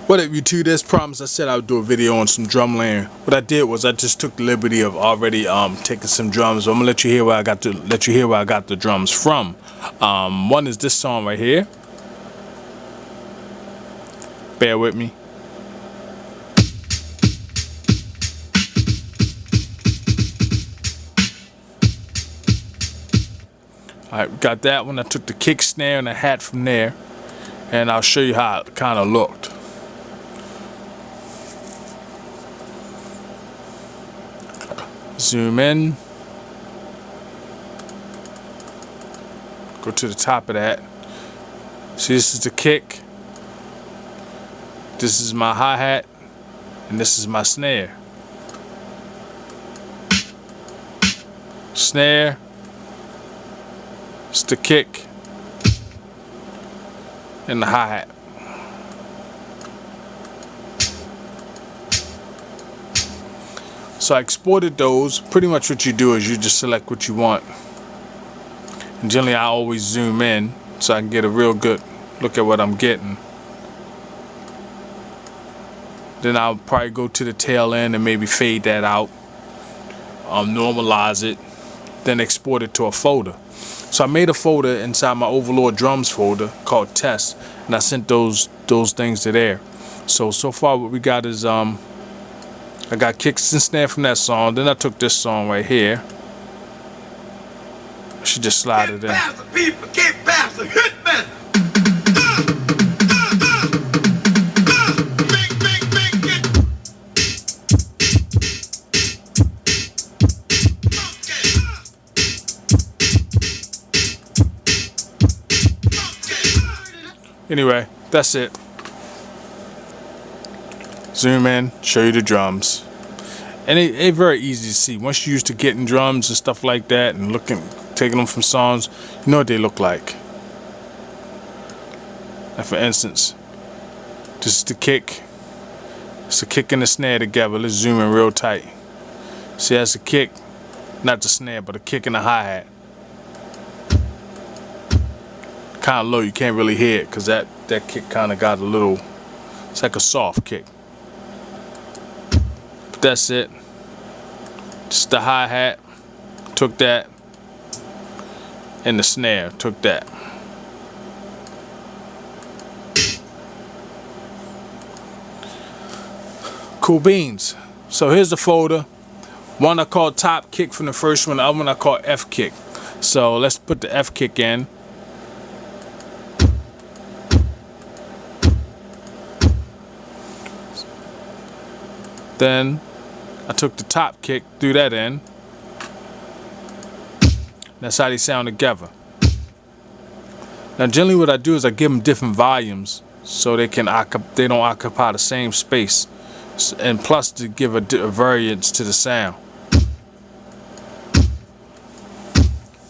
What up YouTube? As promised, I said I would do a video on some drum layering. What I did was I just took the liberty of already taking some drums. I'm gonna let you hear where I got the drums from. One is this song right here. Bear with me. Alright, got that one. I took the kick, snare, and a hat from there, and I'll show you how it kind of looked. Zoom in, go to the top of that. See, this is the kick, this is my hi-hat, and this is my snare. Snare, it's the kick, and the hi-hat. So I exported those. Pretty much what you do is you just select what you want. And generally I always zoom in so I can get a real good look at what I'm getting. Then I'll probably go to the tail end and maybe fade that out. Normalize it. Then export it to a folder. So I made a folder inside my Overlord Drums folder called Test. And I sent those things to there. So far what we got is I got kicks and snare from that song. Then I took this song right here. I should just slide it in. Anyway, that's it. Zoom in, show you the drums, and it's very easy to see. Once you're used to getting drums and stuff like that and taking them from songs, you know what they look like. Like for instance, this is the kick. It's the kick and the snare together. Let's zoom in real tight. See, that's the kick, not the snare, but the kick and the hi-hat. Kind of low, you can't really hear it because that kick kind of got a little, it's like a soft kick. That's it. Just the hi-hat, took that, and the snare, took that. Cool beans. So here's the folder. One I call top kick from the first one, the other one I call F kick. So let's put the F kick in. Then I took the top kick, threw that in. That's how they sound together. Now generally what I do is I give them different volumes so they don't occupy the same space, and plus to give a variance to the sound.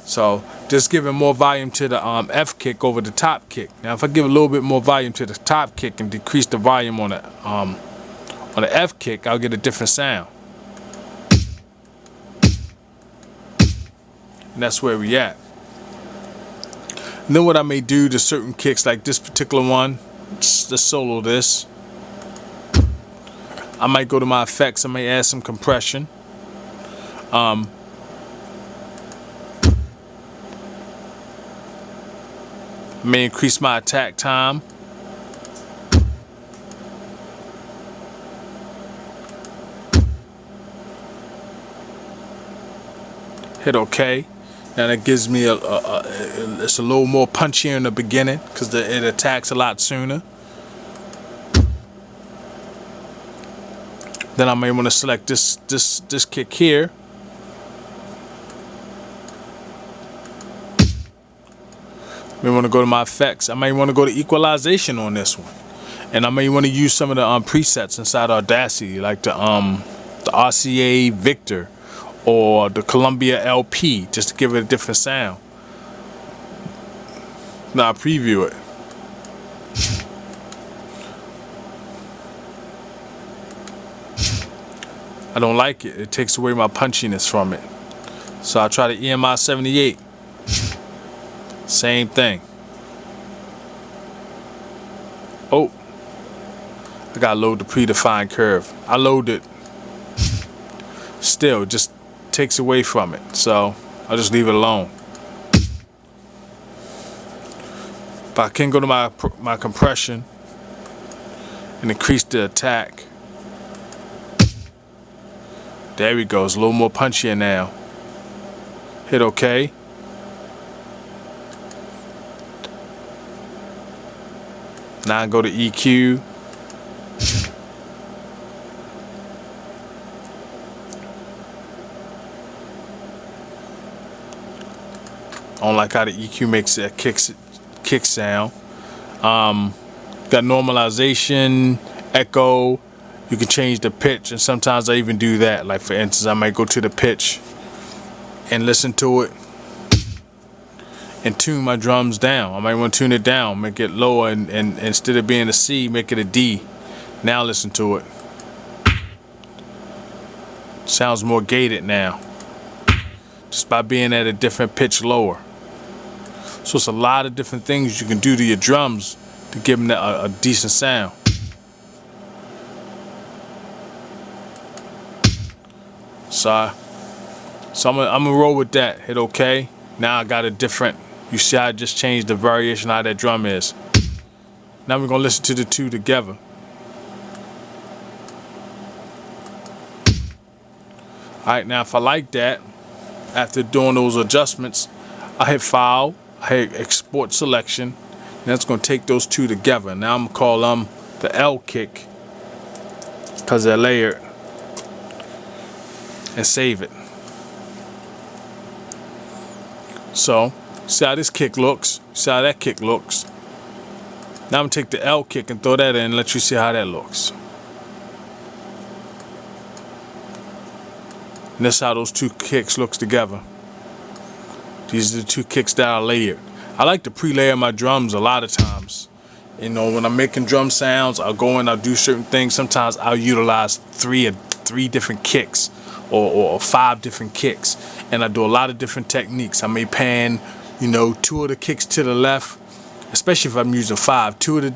So just giving more volume to the F kick over the top kick. Now if I give a little bit more volume to the top kick and decrease the volume on the F kick, I'll get a different sound. And that's where we at. And then what I may do to certain kicks, like this particular one, let's solo this. I might go to my effects, I may add some compression. I may increase my attack time. Hit OK. And it gives me it's a little more punchier in the beginning because it attacks a lot sooner. Then I may want to select this kick here. I may want to go to my effects. I may want to go to equalization on this one, and I may want to use some of the presets inside Audacity, like the RCA Victor or the Columbia LP, just to give it a different sound. Now I preview it. I don't like it. It takes away my punchiness from it. So I try the EMI 78. Same thing. Oh, I gotta load the predefined curve. I load it, still just takes away from it, so I'll just leave it alone. But I can go to my compression and increase the attack. There we go. It's a little more punchier now. Hit OK. Now I go to EQ. I don't like how the EQ makes a kick sound. Got normalization, echo. You can change the pitch, and sometimes I even do that. Like for instance, I might go to the pitch and listen to it and tune my drums down. I might want to tune it down, make it lower, and instead of being a C, make it a D. Now listen to it. Sounds more gated now, just by being at a different pitch lower. So it's a lot of different things you can do to your drums to give them a decent sound. So I'm gonna roll with that. Hit OK. Now I got a different. You see how I just changed the variation of how that drum is. Now we're gonna listen to the two together. Alright, now if I like that, after doing those adjustments, I hit File, I hit Export Selection, and that's gonna take those two together. Now I'm gonna call them the L kick, because they're layered, and save it. So, see how this kick looks, see how that kick looks. Now I'm gonna take the L kick and throw that in and let you see how that looks. And that's how those two kicks looks together. These are the two kicks that are layered. I like to pre-layer my drums a lot of times. You know, when I'm making drum sounds, I'll go in, I'll do certain things. Sometimes I'll utilize three different kicks or 5 different kicks. And I do a lot of different techniques. I may pan, you know, 2 of the kicks to the left, especially if I'm using 5. 2 of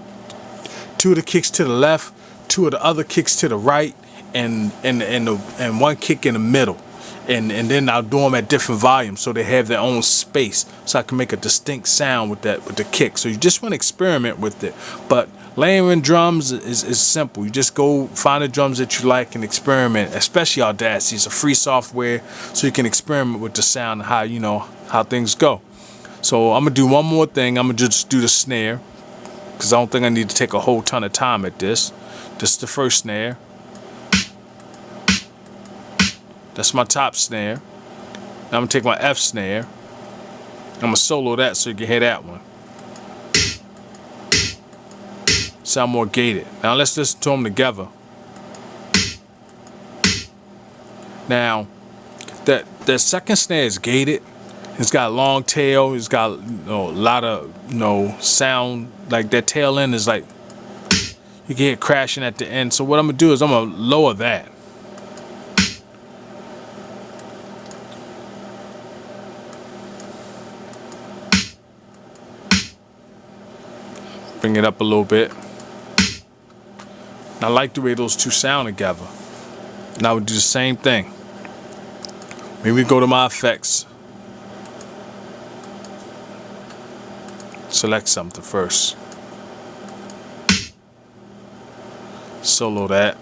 the kicks to the left, 2 of the other kicks to the right, and 1 kick in the middle. And then I'll do them at different volumes so they have their own space, so I can make a distinct sound with the kick. So you just want to experiment with it. But layering drums is simple. You just go find the drums that you like and experiment, especially Audacity. It's a free software, so you can experiment with the sound and how, you know, how things go. So I'm gonna do one more thing. I'm gonna just do the snare, because I don't think I need to take a whole ton of time at this. This is the first snare. That's my top snare. Now I'm gonna take my F snare. I'm gonna solo that so you can hear that one. Sound more gated. Now let's listen to them together. Now, that second snare is gated. It's got a long tail. It's got, you know, a lot of, you know, sound. Like that tail end is like, you can hear it crashing at the end. So what I'm gonna do is I'm gonna lower that. Bring it up a little bit. And I like the way those two sound together. Now we do the same thing. Maybe we go to my effects. Select something first. Solo that.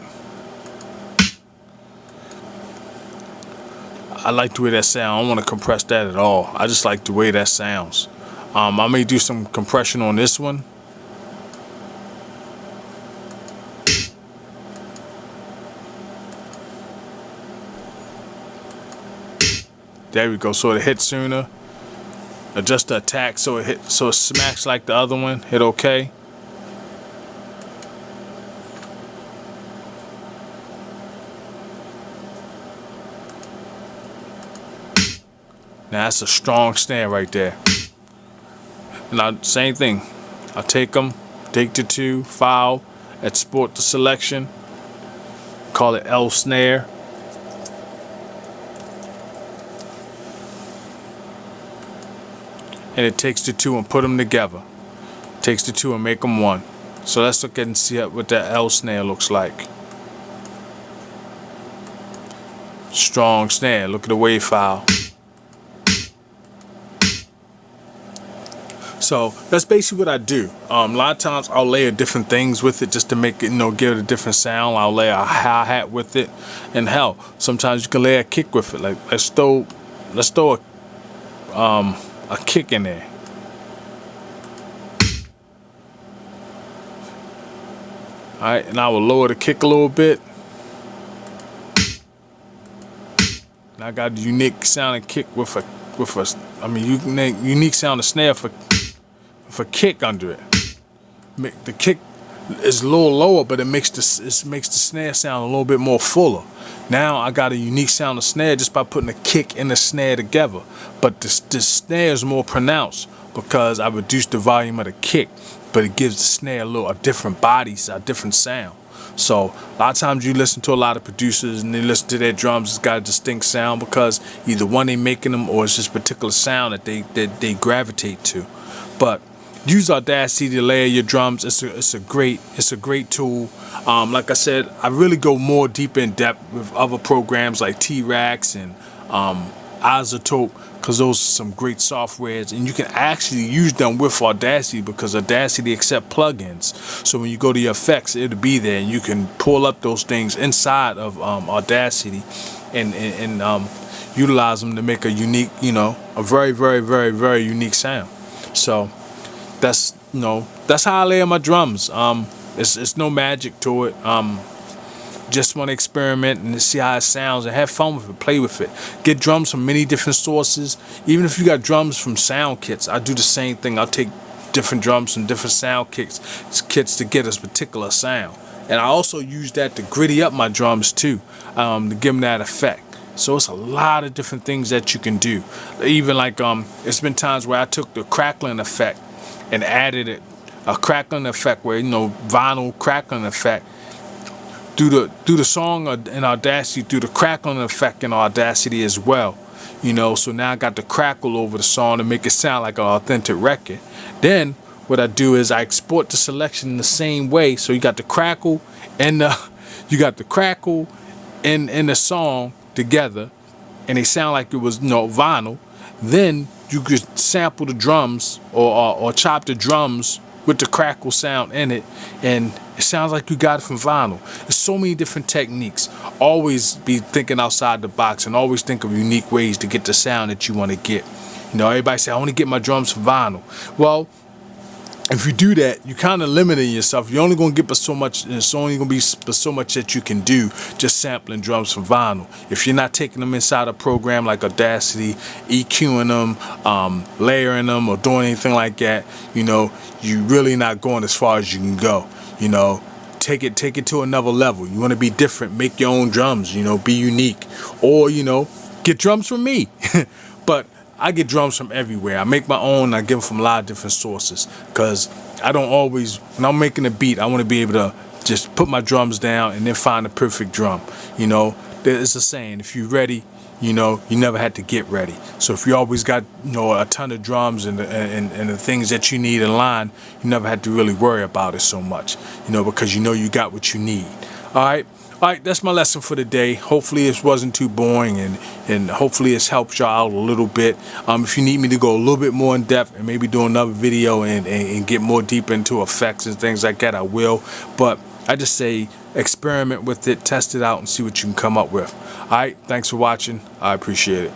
I like the way that sounds. I don't want to compress that at all. I just like the way that sounds. I may do some compression on this one. There we go. So it hits sooner. Adjust the attack so it smacks like the other one. Hit OK. Now that's a strong snare right there. Now same thing. I'll take them, take the 2, file, export the selection, call it L snare. And it takes the 2 and put them together. Takes the 2 and make them one. So let's look and see what that L snare looks like. Strong snare. Look at the wave file. So that's basically what I do. A lot of times I'll layer different things with it just to make it, give it a different sound. I'll layer a hi-hat with it, and hell, sometimes you can layer a kick with it. Like let's throw a kick in there. All right, and I will lower the kick a little bit. And I got a unique sounding kick with a unique sounding snare for kick under it. The kick is a little lower, but it makes the snare sound a little bit more fuller. Now I got a unique sound of snare just by putting the kick and the snare together. But the snare is more pronounced because I reduced the volume of the kick, but it gives the snare a different body, a different sound. So a lot of times you listen to a lot of producers and they listen to their drums, it's got a distinct sound because either one they making them or it's just a particular sound that they gravitate to. But use Audacity to layer your drums. It's a great tool. Like I said, I really go more deep in depth with other programs like T-Rax and Isotope, because those are some great softwares, and you can actually use them with Audacity because Audacity accepts plugins. So when you go to your effects, it'll be there, and you can pull up those things inside of Audacity and utilize them to make a unique, a very, very, very, very unique sound. So that's how I layer my drums. It's no magic to it. Just want to experiment and see how it sounds and have fun with it, play with it. Get drums from many different sources. Even if you got drums from sound kits, I do the same thing. I'll take different drums from different sound kits to get a particular sound. And I also use that to gritty up my drums too, to give them that effect. So it's a lot of different things that you can do. Even like it's been times where I took the crackling effect and added a crackling effect where vinyl crackling effect. Do the song in Audacity, do the crackling effect in Audacity as well. So now I got the crackle over the song to make it sound like an authentic record. Then what I do is I export the selection in the same way. So you got the crackle and the song together, and they sound like it was vinyl. Then you could sample the drums or chop the drums with the crackle sound in it, and it sounds like you got it from vinyl. There's so many different techniques. Always be thinking outside the box and always think of unique ways to get the sound that you want to get. Everybody say, I want to get my drums from vinyl. Well, if you do that, you're kind of limiting yourself. You're only going to get but so much. It's only going to be but so much that you can do just sampling drums from vinyl. If you're not taking them inside a program like Audacity, EQing them, layering them, or doing anything like that, you're really not going as far as you can go. Take it to another level. You want to be different. Make your own drums. Be unique. Or get drums from me. But I get drums from everywhere. I make my own. I get them from a lot of different sources because I don't always, when I'm making a beat, I want to be able to just put my drums down and then find the perfect drum. There's a saying, if you're ready, you never had to get ready. So if you always got, a ton of drums and the things that you need in line, you never had to really worry about it so much, because you got what you need. All right, that's my lesson for the day. Hopefully it wasn't too boring, and hopefully it's helped y'all out a little bit. If you need me to go a little bit more in depth and maybe do another video and get more deep into effects and things like that, I will. But I just say experiment with it, test it out, and see what you can come up with. All right, thanks for watching. I appreciate it.